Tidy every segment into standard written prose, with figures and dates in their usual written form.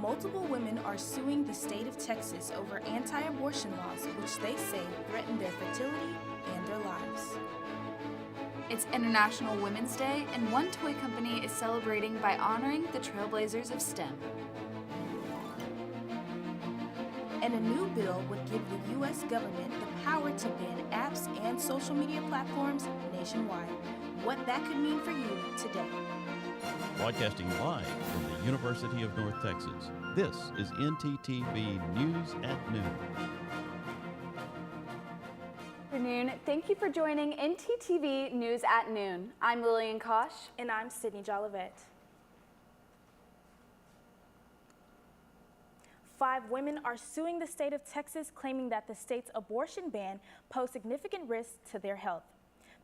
Multiple women are suing the state of Texas over anti-abortion laws, which they say threaten their fertility and their lives. It's International Women's Day, and one toy company is celebrating by honoring the trailblazers of STEM. And a new bill would give the U.S. government the power to ban apps and social media platforms nationwide. What that could mean for you today. Broadcasting live from the University of North Texas, this is ntTV News at Noon. Good afternoon. Thank you for joining ntTV News at Noon. I'm Lillian Kosh. And I'm Sydney Jolivet. 5 women are suing the state of Texas, claiming that the state's abortion ban poses significant risks to their health.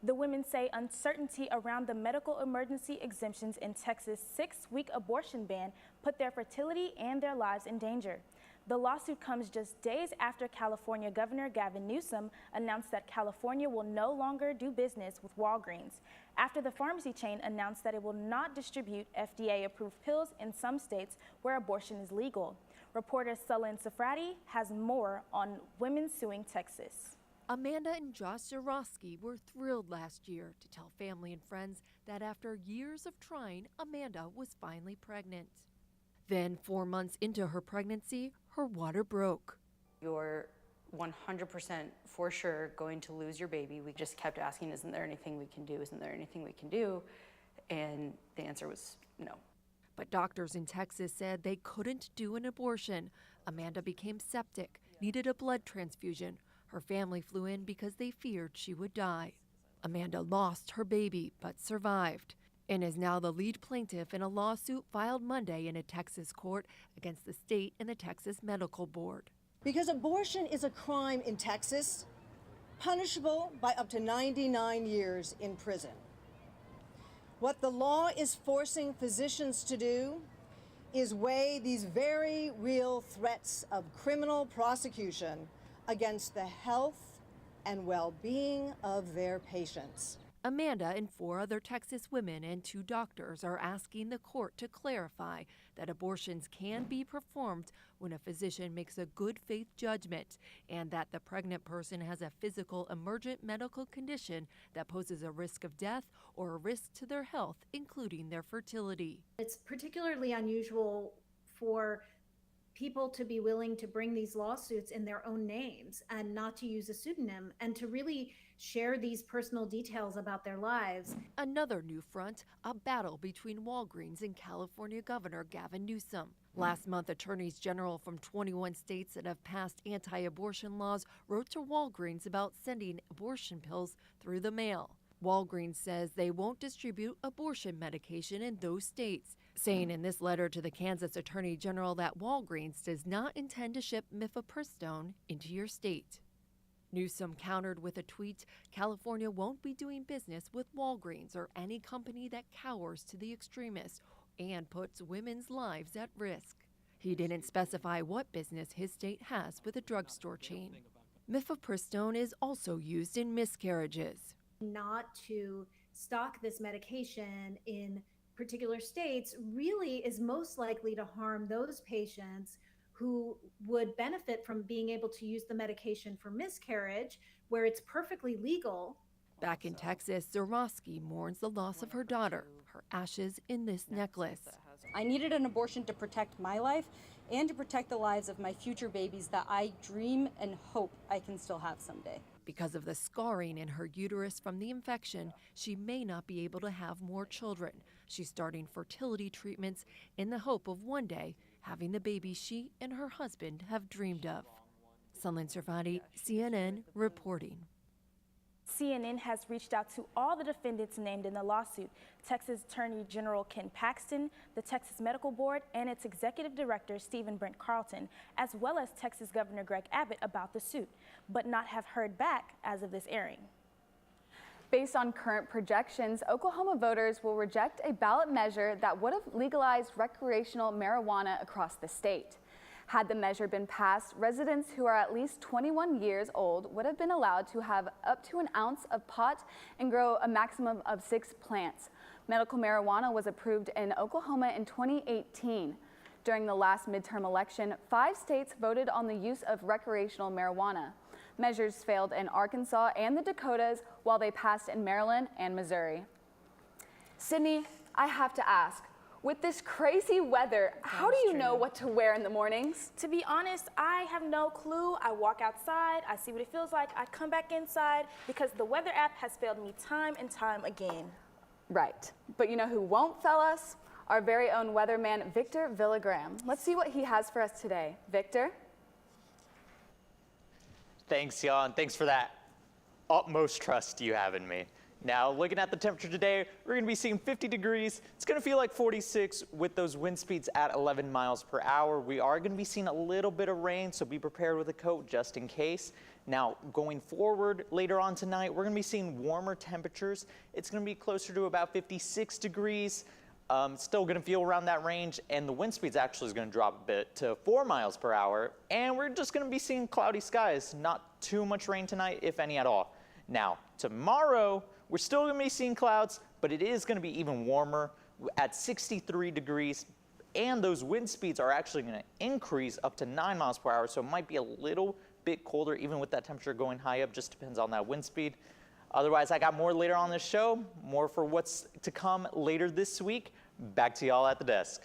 The women say uncertainty around the medical emergency exemptions in Texas' 6-week abortion ban put their fertility and their lives in danger. The lawsuit comes just days after California Governor Gavin Newsom announced that California will no longer do business with Walgreens, after the pharmacy chain announced that it will not distribute FDA-approved pills in some states where abortion is legal. Reporter Sullivan Safrati has more on women suing Texas. Amanda and Josh Zarowski were thrilled last year to tell family and friends that after years of trying, Amanda was finally pregnant. Then 4 months into her pregnancy, her water broke. You're 100% for sure going to lose your baby. We just kept asking, isn't there anything we can do? Isn't there anything we can do? And the answer was no. But doctors in Texas said they couldn't do an abortion. Amanda became septic, needed a blood transfusion. Her family flew in because they feared she would die. Amanda lost her baby, but survived, and is now the lead plaintiff in a lawsuit filed Monday in a Texas court against the state and the Texas Medical Board. Because abortion is a crime in Texas, punishable by up to 99 years in prison. What the law is forcing physicians to do is weigh these very real threats of criminal prosecution against the health and well-being of their patients. Amanda and 4 other Texas women and 2 doctors are asking the court to clarify that abortions can be performed when a physician makes a good faith judgment and that the pregnant person has a physical emergent medical condition that poses a risk of death or a risk to their health, including their fertility. It's particularly unusual for people to be willing to bring these lawsuits in their own names and not to use a pseudonym and to really share these personal details about their lives. Another new front, a battle between Walgreens and California Governor Gavin Newsom. Last month, attorneys general from 21 states that have passed anti-abortion laws wrote to Walgreens about sending abortion pills through the mail. Walgreens says they won't distribute abortion medication in those states, saying in this letter to the Kansas Attorney General that Walgreens does not intend to ship mifepristone into your state. Newsom countered with a tweet, California won't be doing business with Walgreens or any company that cowers to the extremists and puts women's lives at risk. He didn't specify what business his state has with a drugstore chain. Mifepristone is also used in miscarriages. Not to stock this medication in particular states really is most likely to harm those patients who would benefit from being able to use the medication for miscarriage, where it's perfectly legal. Back in Texas, Zarowski mourns the loss of her daughter, her ashes in this necklace. I needed an abortion to protect my life and to protect the lives of my future babies that I dream and hope I can still have someday. Because of the scarring in her uterus from the infection, she may not be able to have more children. She's starting fertility treatments in the hope of one day having the baby she and her husband have dreamed of. Sullivan Safrati, CNN, reporting. CNN has reached out to all the defendants named in the lawsuit, Texas Attorney General Ken Paxton, the Texas Medical Board, and its Executive Director, Stephen Brent Carlton, as well as Texas Governor Greg Abbott about the suit, but not have heard back as of this airing. Based on current projections, Oklahoma voters will reject a ballot measure that would have legalized recreational marijuana across the state. Had the measure been passed, residents who are at least 21 years old would have been allowed to have up to an ounce of pot and grow a maximum of 6 plants. Medical marijuana was approved in Oklahoma in 2018. During the last midterm election, 5 states voted on the use of recreational marijuana. Measures failed in Arkansas and the Dakotas, while they passed in Maryland and Missouri. Sydney, I have to ask, with this crazy weather, how do you know what to wear in the mornings? To be honest, I have no clue. I walk outside, I see what it feels like, I come back inside because the weather app has failed me time and time again. Right, but you know who won't fail us? Our very own weatherman, Victor Villagram. Let's see what he has for us today. Victor? Thanks, y'all, and thanks for that utmost trust you have in me. Now, looking at the temperature today, we're going to be seeing 50 degrees. It's going to feel like 46 with those wind speeds at 11 miles per hour. We are going to be seeing a little bit of rain, so be prepared with a coat just in case. Now, going forward later on tonight, we're going to be seeing warmer temperatures. It's going to be closer to about 56 degrees. Still going to feel around that range, and the wind speed's actually is going to drop a bit to 4 miles per hour. And we're just going to be seeing cloudy skies. Not too much rain tonight, if any at all. Now, tomorrow, we're still going to be seeing clouds, but it is going to be even warmer at 63 degrees. And those wind speeds are actually going to increase up to 9 miles per hour. So it might be a little bit colder, even with that temperature going high up. Just depends on that wind speed. Otherwise, I got more later on this show, more for what's to come later this week. Back to y'all at the desk.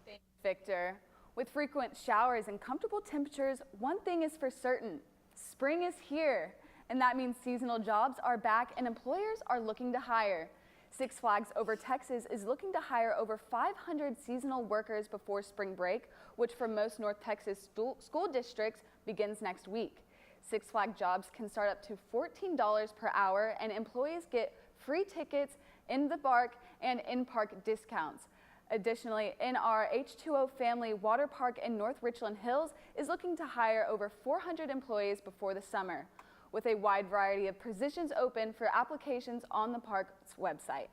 Thanks, Victor. With frequent showers and comfortable temperatures, one thing is for certain: spring is here. And that means seasonal jobs are back and employers are looking to hire. Six Flags Over Texas is looking to hire over 500 seasonal workers before spring break, which for most North Texas school districts begins next week. Six Flags jobs can start up to $14 per hour, and employees get free tickets in the park and in-park discounts. Additionally, in our H2O Family Water Park in North Richland Hills is looking to hire over 400 employees before the summer, with a wide variety of positions open for applications on the park's website.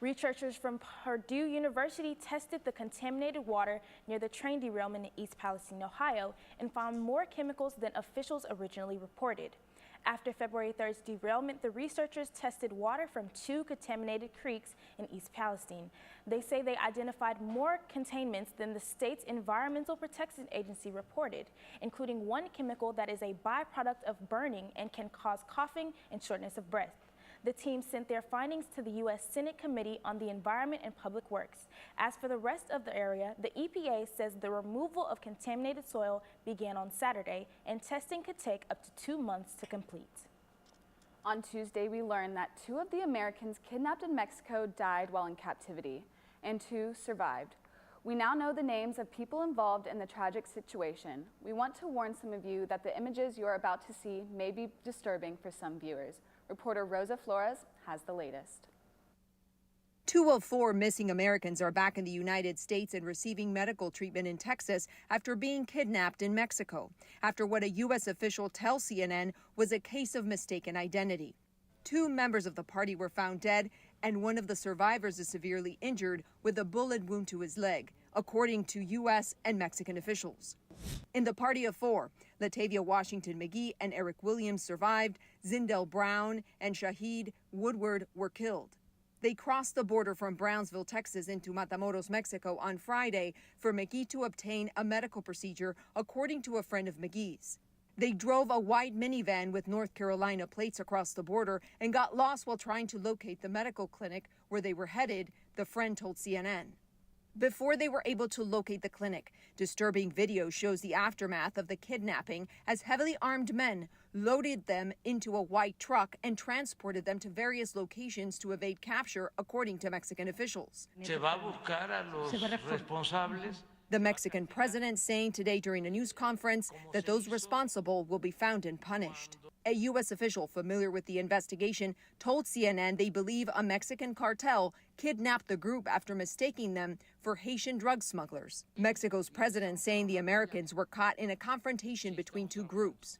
Researchers from Purdue University tested the contaminated water near the train derailment in East Palestine, Ohio, and found more chemicals than officials originally reported. After February 3rd's derailment, the researchers tested water from 2 contaminated creeks in East Palestine. They say they identified more contaminants than the state's Environmental Protection Agency reported, including one chemical that is a byproduct of burning and can cause coughing and shortness of breath. The team sent their findings to the U.S. Senate Committee on the Environment and Public Works. As for the rest of the area, the EPA says the removal of contaminated soil began on Saturday, and testing could take up to 2 months to complete. On Tuesday, we learned that 2 of the Americans kidnapped in Mexico died while in captivity, and 2 survived. We now know the names of people involved in the tragic situation. We want to warn some of you that the images you are about to see may be disturbing for some viewers. Reporter Rosa Flores has the latest. 2 of 4 missing Americans are back in the United States and receiving medical treatment in Texas after being kidnapped in Mexico, after what a U.S. official tells CNN was a case of mistaken identity. 2 members of the party were found dead, and one of the survivors is severely injured with a bullet wound to his leg, according to U.S. and Mexican officials. In the party of 4, Latavia Washington McGee and Eric Williams survived. Zindell Brown and Shahid Woodward were killed. They crossed the border from Brownsville, Texas into Matamoros, Mexico on Friday for McGee to obtain a medical procedure, according to a friend of McGee's. They drove a white minivan with North Carolina plates across the border and got lost while trying to locate the medical clinic where they were headed, the friend told CNN. Before they were able to locate the clinic, disturbing video shows the aftermath of the kidnapping as heavily armed men loaded them into a white truck and transported them to various locations to evade capture, according to Mexican officials. The Mexican president saying today during a news conference that those responsible will be found and punished. A U.S. official familiar with the investigation told CNN they believe a Mexican cartel kidnapped the group after mistaking them for Haitian drug smugglers. Mexico's president saying the Americans were caught in a confrontation between 2 groups.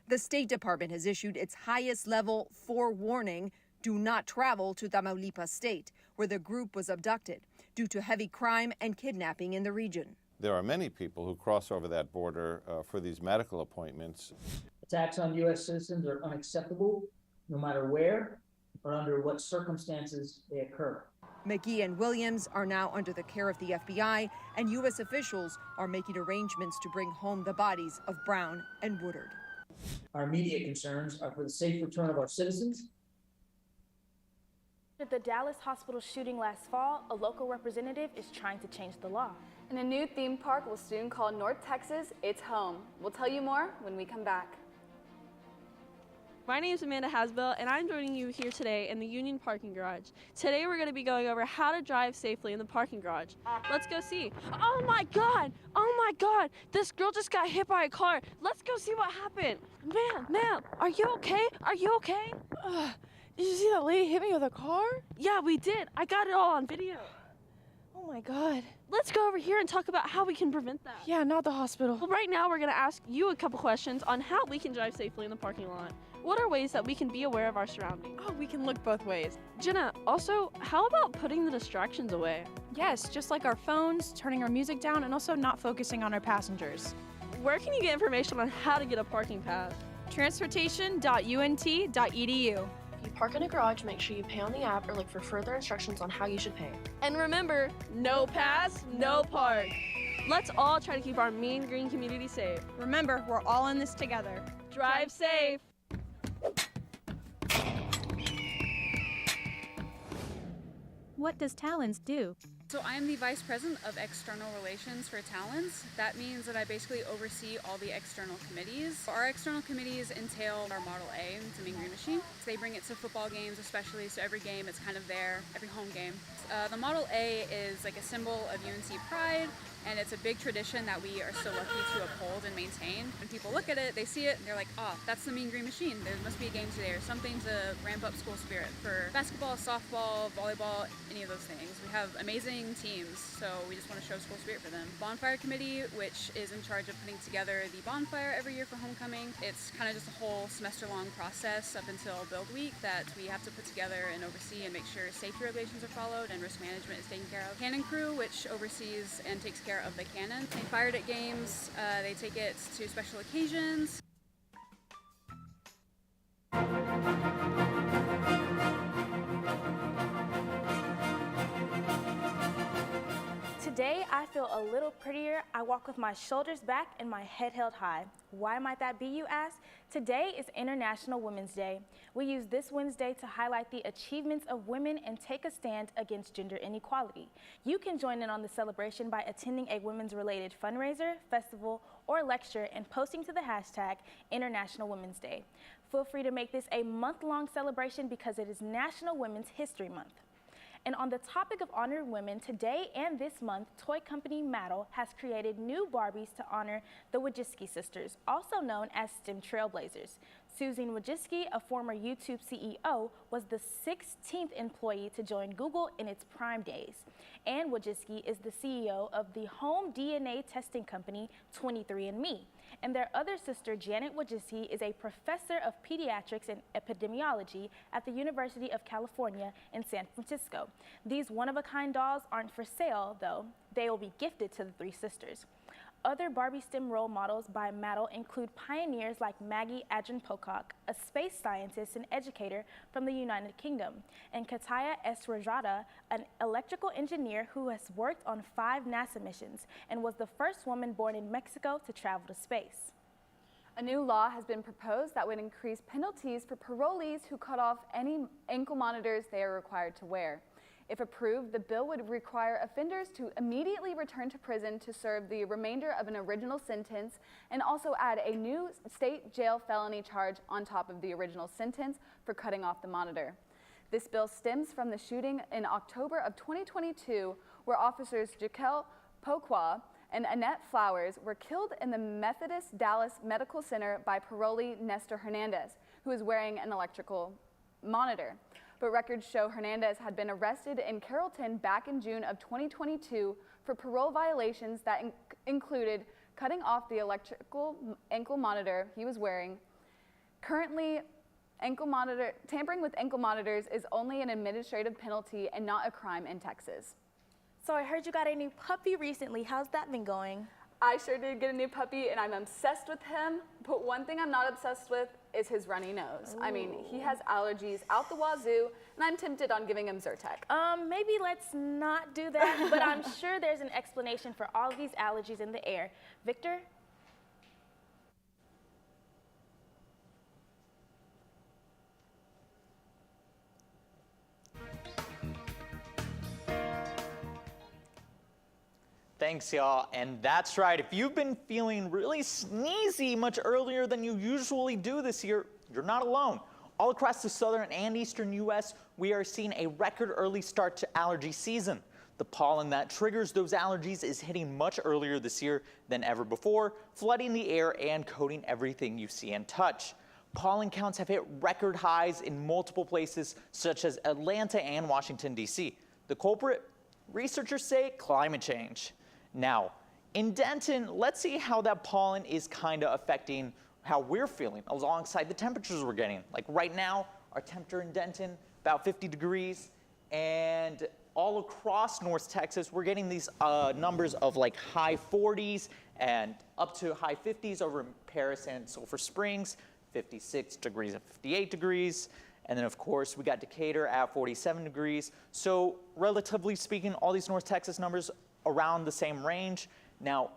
The State Department has issued its highest level forewarning: do not travel to Tamaulipas state, where the group was abducted, due to heavy crime and kidnapping in the region. There are many people who cross over that border for these medical appointments. Attacks on U.S. citizens are unacceptable, no matter where, or under what circumstances they occur. McGee and Williams are now under the care of the FBI, and U.S. officials are making arrangements to bring home the bodies of Brown and Woodard. Our immediate concerns are for the safe return of our citizens. After the Dallas hospital shooting last fall, a local representative is trying to change the law. And a new theme park will soon call North Texas its home. We'll tell you more when we come back. My name is Amanda Hasbell, and I'm joining you here today in the Union Parking Garage. Today we're going to be going over how to drive safely in the parking garage. Let's go see. Oh my God! Oh my God! This girl just got hit by a car. Let's go see what happened. Ma'am, are you okay? Are you okay? Did you see that lady hit me with a car? Yeah, we did. I got it all on video. Oh my God. Let's go over here and talk about how we can prevent that. Yeah, not the hospital. Well, right now we're going to ask you a couple questions on how we can drive safely in the parking lot. What are ways that we can be aware of our surroundings? Oh, we can look both ways. Jenna, also, how about putting the distractions away? Yes, just like our phones, turning our music down, and also not focusing on our passengers. Where can you get information on how to get a parking pass? Transportation.unt.edu. If you park in a garage, make sure you pay on the app or look for further instructions on how you should pay. And remember, no pass, no park. Let's all try to keep our mean green community safe. Remember, we're all in this together. Drive safe. What does Talons do? So I'm the Vice President of External Relations for Talons. That means that I basically oversee all the external committees. Our external committees entail our Model A, it's a mean green machine. So they bring it to football games especially, so every game it's kind of there, every home game. The Model A is like a symbol of UNC pride, and it's a big tradition that we are so lucky to uphold and maintain. When people look at it, they see it, and they're like, oh, that's the mean green machine. There must be a game today or something to ramp up school spirit for basketball, softball, volleyball, any of those things. We have amazing teams, so we just want to show school spirit for them. Bonfire Committee, which is in charge of putting together the bonfire every year for homecoming. It's kind of just a whole semester-long process up until Build Week that we have to put together and oversee and make sure safety regulations are followed and risk management is taken care of. Cannon Crew, which oversees and takes care of the cannon. They fire it at games, they take it to special occasions. Today, I feel a little prettier. I walk with my shoulders back and my head held high. Why might that be, you ask? Today is International Women's Day. We use this Wednesday to highlight the achievements of women and take a stand against gender inequality. You can join in on the celebration by attending a women's-related fundraiser, festival, or lecture and posting to the hashtag International Women's Day. Feel free to make this a month-long celebration because it is National Women's History Month. And on the topic of honoring women, today and this month, toy company Mattel has created new Barbies to honor the Wojcicki sisters, also known as STEM trailblazers. Susan Wojcicki, a former YouTube CEO, was the 16th employee to join Google in its prime days. And Wojcicki is the CEO of the home DNA testing company 23andMe. And their other sister, Janet Wojcicki, is a professor of pediatrics and epidemiology at the University of California in San Francisco. These one-of-a-kind dolls aren't for sale, though. They will be gifted to the three sisters. Other Barbie STEM role models by Mattel include pioneers like Maggie Adrian-Pocock, a space scientist and educator from the United Kingdom, and Kataya S. Rajada, an electrical engineer who has worked on 5 NASA missions and was the first woman born in Mexico to travel to space. A new law has been proposed that would increase penalties for parolees who cut off any ankle monitors they are required to wear. If approved, the bill would require offenders to immediately return to prison to serve the remainder of an original sentence and also add a new state jail felony charge on top of the original sentence for cutting off the monitor. This bill stems from the shooting in October of 2022 where officers Jaquel Poqua and Annette Flowers were killed in the Methodist Dallas Medical Center by parolee Nestor Hernandez, who was wearing an electrical monitor. But records show Hernandez had been arrested in Carrollton back in June of 2022 for parole violations that included cutting off the electrical ankle monitor he was wearing. Currently, tampering with ankle monitors is only an administrative penalty and not a crime in Texas. So I heard you got a new puppy recently. How's that been going? I sure did get a new puppy and I'm obsessed with him, but one thing I'm not obsessed with is his runny nose. I mean, he has allergies out the wazoo, and I'm tempted on giving him Zyrtec. Maybe let's not do that, but I'm sure there's an explanation for all of these allergies in the air. Victor? Thanks, y'all. And that's right. If you've been feeling really sneezy much earlier than you usually do this year, you're not alone. All across the southern and eastern U.S., we are seeing a record early start to allergy season. The pollen that triggers those allergies is hitting much earlier this year than ever before, flooding the air and coating everything you see and touch. Pollen counts have hit record highs in multiple places, such as Atlanta and Washington, D.C. The culprit? Researchers say climate change. Now, in Denton, let's see how that pollen is kind of affecting how we're feeling alongside the temperatures we're getting. Like right now, our temperature in Denton, about 50 degrees, and all across North Texas, we're getting these numbers of like high 40s and up to high 50s over in Paris and Sulphur Springs, 56 degrees and 58 degrees. And then, of course, we got Decatur at 47 degrees. So relatively speaking, all these North Texas numbers around the same range. Now,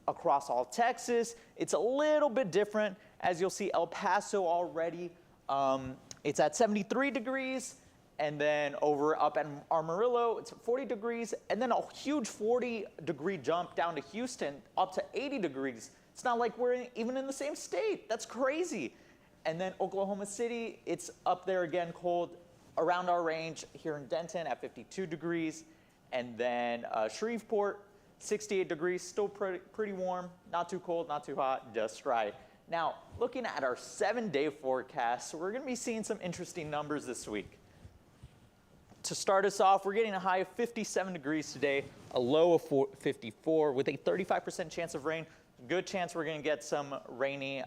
across all Texas, it's a little bit different. As you'll see, El Paso already, it's at 73 degrees. And then over up at Amarillo, it's 40 degrees. And then a huge 40-degree jump down to Houston, up to 80 degrees. It's not like we're even in the same state. That's crazy. And then Oklahoma City, it's up there again, cold, around our range here in Denton at 52 degrees. And then Shreveport, 68 degrees, still pretty warm, not too cold, not too hot, just right. Now, looking at our 7-day forecast, we're going to be seeing some interesting numbers this week. To start us off, we're getting a high of 57 degrees today, a low of 54 with a 35% chance of rain. Good chance we're going to get some rainy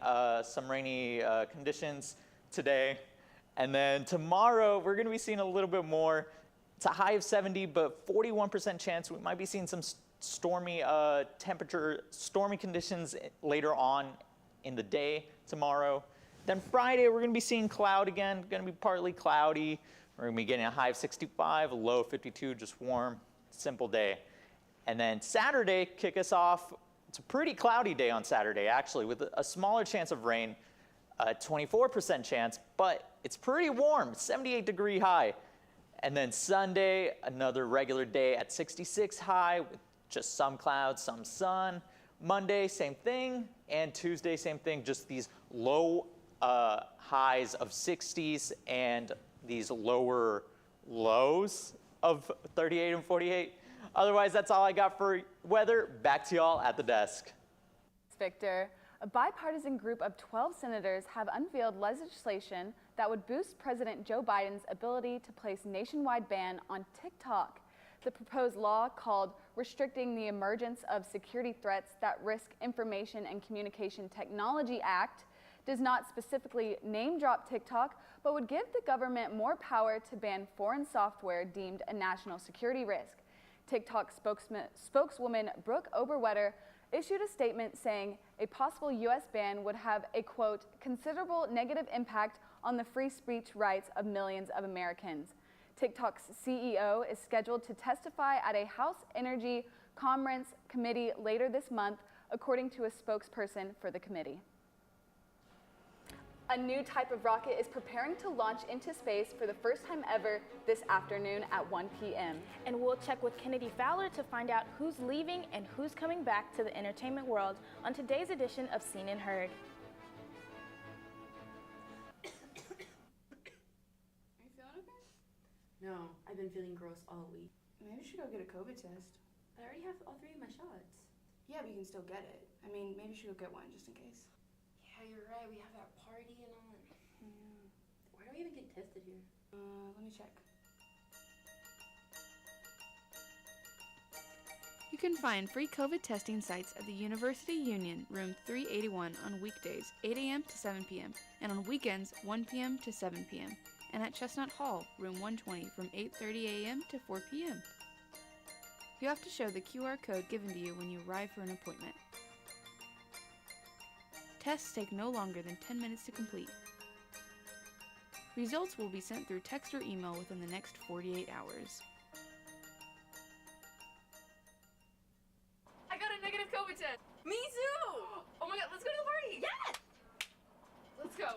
conditions today. And then tomorrow, we're going to be seeing a little bit more. It's a high of 70, but 41% chance we might be seeing some stormy stormy conditions later on in the day tomorrow. Then Friday, we're going to be seeing cloud again, going to be partly cloudy. We're going to be getting a high of 65, a low of 52, just warm, simple day. And then Saturday, kick us off. It's a pretty cloudy day on Saturday, actually, with a smaller chance of rain, a 24% chance, but it's pretty warm, 78-degree high. And then Sunday, another regular day at 66 high with just some clouds, some sun. Monday, same thing. And Tuesday, same thing, just these low highs of 60s and these lower lows of 38 and 48. Otherwise, that's all I got for weather. Back to y'all at the desk. Victor, a bipartisan group of 12 senators have unveiled legislation that would boost President Joe Biden's ability to place nationwide ban on TikTok. The proposed law, called Restricting the Emergence of Security Threats That Risk Information and Communication Technology Act, does not specifically name drop TikTok, but would give the government more power to ban foreign software deemed a national security risk. TikTok spokeswoman Brooke Oberwetter issued a statement saying a possible U.S. ban would have a, quote, considerable negative impact on the free speech rights of millions of Americans. TikTok's CEO is scheduled to testify at a House Energy Commerce Committee later this month, according to a spokesperson for the committee. A new type of rocket is preparing to launch into space for the first time ever this afternoon at 1 p.m. And we'll check with Kennedy Fowler to find out who's leaving and who's coming back to the entertainment world on today's edition of Seen and Heard. Are you feeling okay? No, I've been feeling gross all week. Maybe we should go get a COVID test. I already have all 3 of my shots. Yeah, but you can still get it. I mean, maybe you should go get one just in case. Yeah, you're right. We have that party and all that. Yeah. Why do we even get tested here? Let me check. You can find free COVID testing sites at the University Union, room 381 on weekdays, 8 a.m. to 7 p.m., and on weekends, 1 p.m. to 7 p.m., and at Chestnut Hall, room 120, from 8:30 a.m. to 4 p.m. You have to show the QR code given to you when you arrive for an appointment. Tests take no longer than 10 minutes to complete. Results will be sent through text or email within the next 48 hours. I got a negative COVID test. Me too. Oh my god, let's go to the party. Yes. Let's go.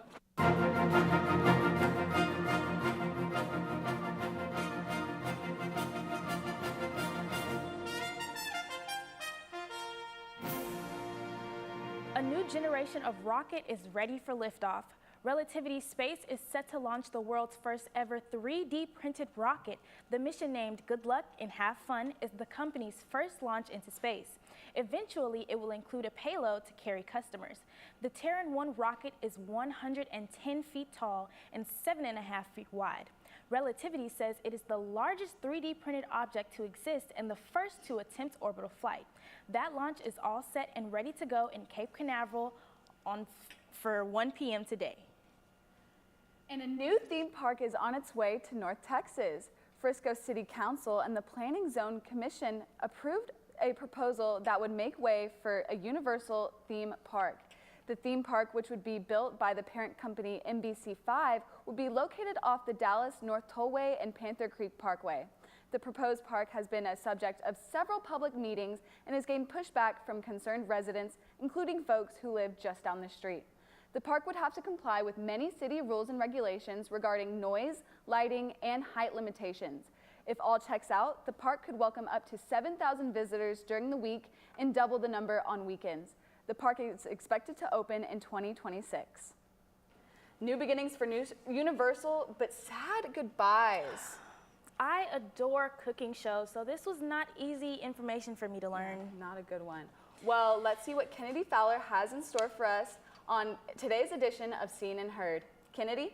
A new generation of rocket is ready for liftoff. Relativity Space is set to launch the world's first ever 3D printed rocket. The mission, named Good Luck and Have Fun, is the company's first launch into space. Eventually, it will include a payload to carry customers. The Terran 1 rocket is 110 feet tall and 7.5 feet wide. Relativity says it is the largest 3D printed object to exist and the first to attempt orbital flight. That launch is all set and ready to go in Cape Canaveral for 1 p.m. today. And a new theme park is on its way to North Texas. Frisco City Council and the Planning Zone Commission approved a proposal that would make way for a universal theme park. The theme park, which would be built by the parent company NBC5, would be located off the Dallas North Tollway and Panther Creek Parkway. The proposed park has been a subject of several public meetings and has gained pushback from concerned residents, including folks who live just down the street. The park would have to comply with many city rules and regulations regarding noise, lighting, and height limitations. If all checks out, the park could welcome up to 7,000 visitors during the week and double the number on weekends. The park is expected to open in 2026. New beginnings for Universal, but sad goodbyes. I adore cooking shows, so this was not easy information for me to learn. Not a good one. Well, let's see what Kennedy Fowler has in store for us on today's edition of Seen and Heard. Kennedy?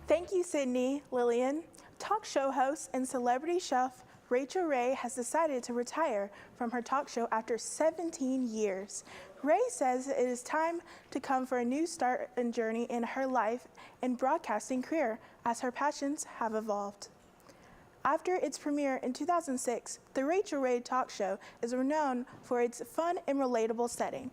Thank you, Sydney. Lillian. Talk show host and celebrity chef Rachel Ray has decided to retire from her talk show after 17 years. Ray says it is time to come for a new start and journey in her life and broadcasting career as her passions have evolved. After its premiere in 2006, the Rachel Ray Talk Show is renowned for its fun and relatable setting,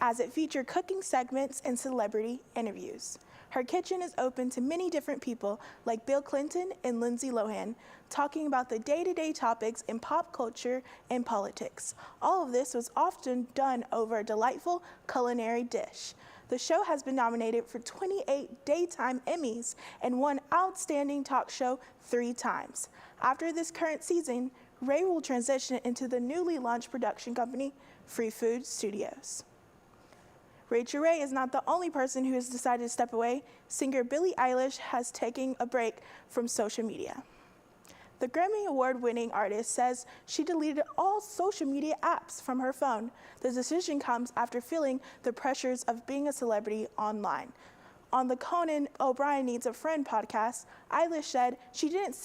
as it featured cooking segments and celebrity interviews. Her kitchen is open to many different people like Bill Clinton and Lindsay Lohan, talking about the day-to-day topics in pop culture and politics. All of this was often done over a delightful culinary dish. The show has been nominated for 28 Daytime Emmys and won Outstanding Talk Show 3 times. After this current season, Ray will transition into the newly launched production company, Free Food Studios. Rachel Ray is not the only person who has decided to step away. Singer Billie Eilish has taken a break from social media. The Grammy Award-winning artist says she deleted all social media apps from her phone. The decision comes after feeling the pressures of being a celebrity online. On the Conan O'Brien Needs a Friend podcast, Eilish said she didn't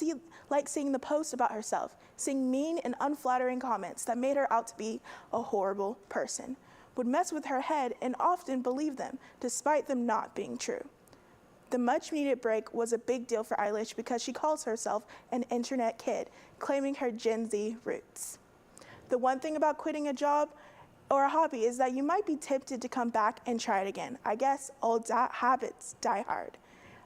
like seeing the posts about herself, seeing mean and unflattering comments that made her out to be a horrible person, would mess with her head and often believed them, despite them not being true. The much-needed break was a big deal for Eilish because she calls herself an internet kid, claiming her Gen Z roots. The one thing about quitting a job or a hobby is that you might be tempted to come back and try it again. I guess old habits die hard.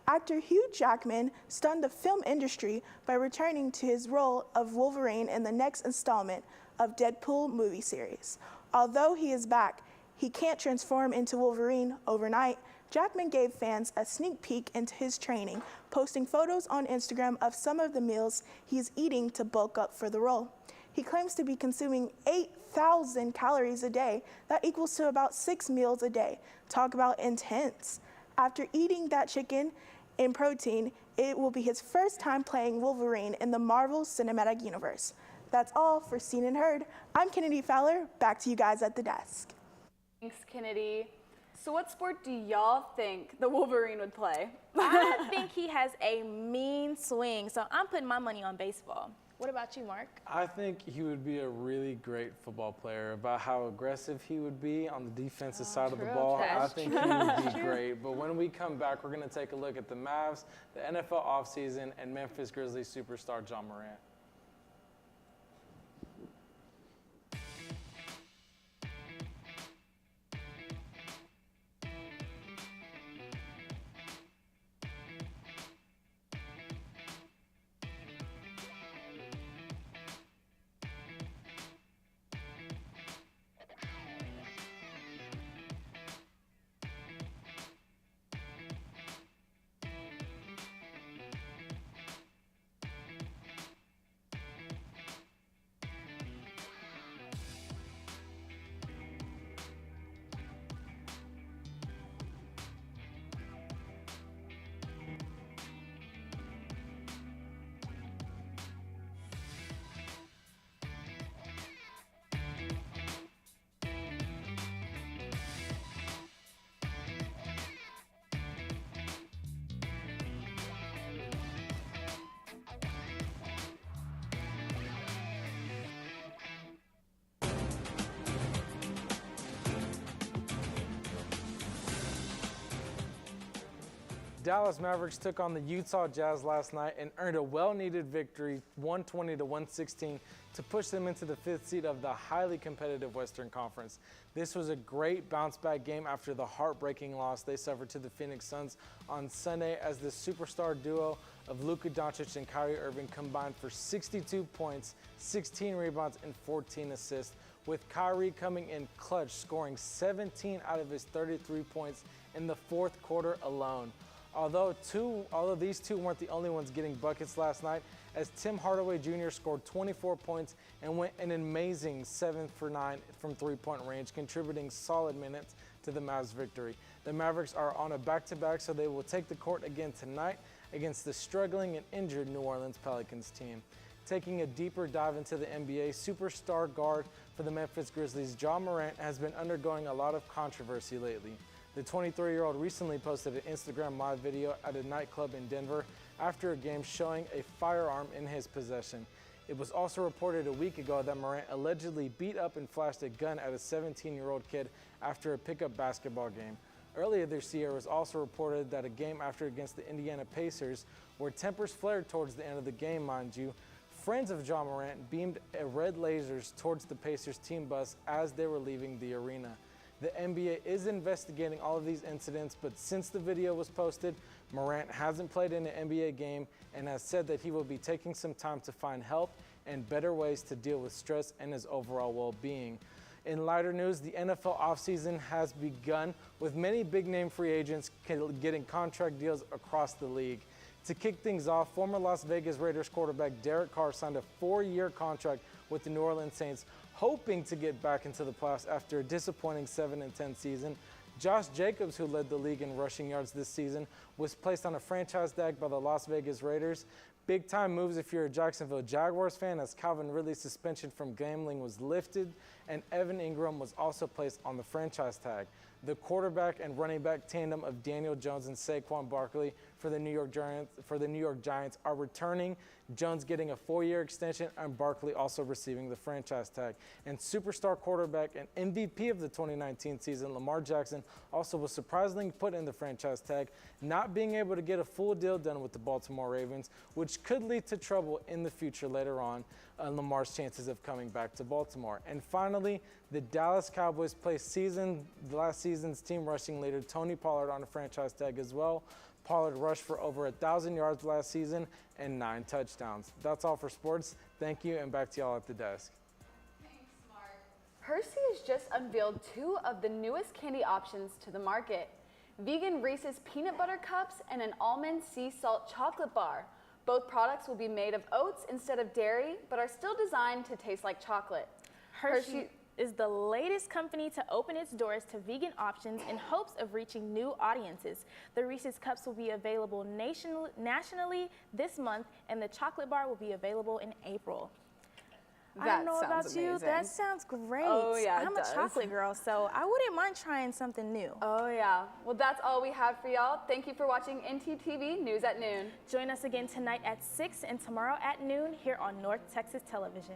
Actor Hugh Jackman stunned the film industry by returning to his role of Wolverine in the next installment of Deadpool movie series. Although he is back, he can't transform into Wolverine overnight. Jackman gave fans a sneak peek into his training, posting photos on Instagram of some of the meals he's eating to bulk up for the role. He claims to be consuming 8,000 calories a day. That equals to about 6 meals a day. Talk about intense. After eating that chicken and protein, it will be his first time playing Wolverine in the Marvel Cinematic Universe. That's all for Seen and Heard. I'm Kennedy Fowler. Back to you guys at the desk. Thanks, Kennedy. So what sport do y'all think the Wolverine would play? I think he has a mean swing, so I'm putting my money on baseball. What about you, Mark? I think he would be a really great football player. About how aggressive he would be on the defensive side of the ball, I think he would be great. But when we come back, we're going to take a look at the Mavs, the NFL offseason, and Memphis Grizzlies superstar John Morant. Dallas Mavericks took on the Utah Jazz last night and earned a well-needed victory, 120-116, to push them into the 5th seed of the highly competitive Western Conference. This was a great bounce-back game after the heartbreaking loss they suffered to the Phoenix Suns on Sunday, as the superstar duo of Luka Doncic and Kyrie Irving combined for 62 points, 16 rebounds, and 14 assists, with Kyrie coming in clutch, scoring 17 out of his 33 points in the 4th quarter alone. Although these two weren't the only ones getting buckets last night, as Tim Hardaway Jr. scored 24 points and went an amazing 7 for 9 from three-point range, contributing solid minutes to the Mavs' victory. The Mavericks are on a back-to-back, so they will take the court again tonight against the struggling and injured New Orleans Pelicans team. Taking a deeper dive into the NBA, superstar guard for the Memphis Grizzlies, John Morant, has been undergoing a lot of controversy lately. The 23-year-old recently posted an Instagram live video at a nightclub in Denver after a game showing a firearm in his possession. It was also reported a week ago that Morant allegedly beat up and flashed a gun at a 17-year-old kid after a pickup basketball game. Earlier this year, it was also reported that a game after against the Indiana Pacers, where tempers flared towards the end of the game, mind you, friends of John Morant beamed red lasers towards the Pacers team bus as they were leaving the arena. The NBA is investigating all of these incidents, but since the video was posted, Morant hasn't played in an NBA game and has said that he will be taking some time to find help and better ways to deal with stress and his overall well-being. In lighter news, the NFL offseason has begun, with many big-name free agents getting contract deals across the league. To kick things off, former Las Vegas Raiders quarterback Derek Carr signed a 4-year contract with the New Orleans Saints, hoping to get back into the playoffs after a disappointing 7-10 season. Josh Jacobs, who led the league in rushing yards this season, was placed on a franchise tag by the Las Vegas Raiders. Big-time moves if you're a Jacksonville Jaguars fan, as Calvin Ridley's suspension from gambling was lifted, and Evan Ingram was also placed on the franchise tag. The quarterback and running back tandem of Daniel Jones and Saquon Barkley for the New York Giants are returning, Jones getting a 4-year extension and Barkley also receiving the franchise tag. And superstar quarterback and MVP of the 2019 season, Lamar Jackson, also was surprisingly put in the franchise tag, not being able to get a full deal done with the Baltimore Ravens, which could lead to trouble in the future later on Lamar's chances of coming back to Baltimore. And finally, the Dallas Cowboys placed last season's team rushing leader Tony Pollard on a franchise tag as well. Pollard rushed for over 1,000 yards last season and 9 touchdowns. That's all for sports. Thank you, and back to y'all at the desk. Hershey has just unveiled 2 of the newest candy options to the market: vegan Reese's peanut butter cups and an almond sea salt chocolate bar. Both products will be made of oats instead of dairy, but are still designed to taste like chocolate. Hershey is the latest company to open its doors to vegan options in hopes of reaching new audiences. The Reese's Cups will be available nationally this month, and the chocolate bar will be available in April. I don't know about you, that sounds great. Oh yeah, I'm a chocolate girl, so I wouldn't mind trying something new. Oh yeah, well that's all we have for y'all. Thank you for watching ntTV News at Noon. Join us again tonight at 6 and tomorrow at noon here on North Texas Television.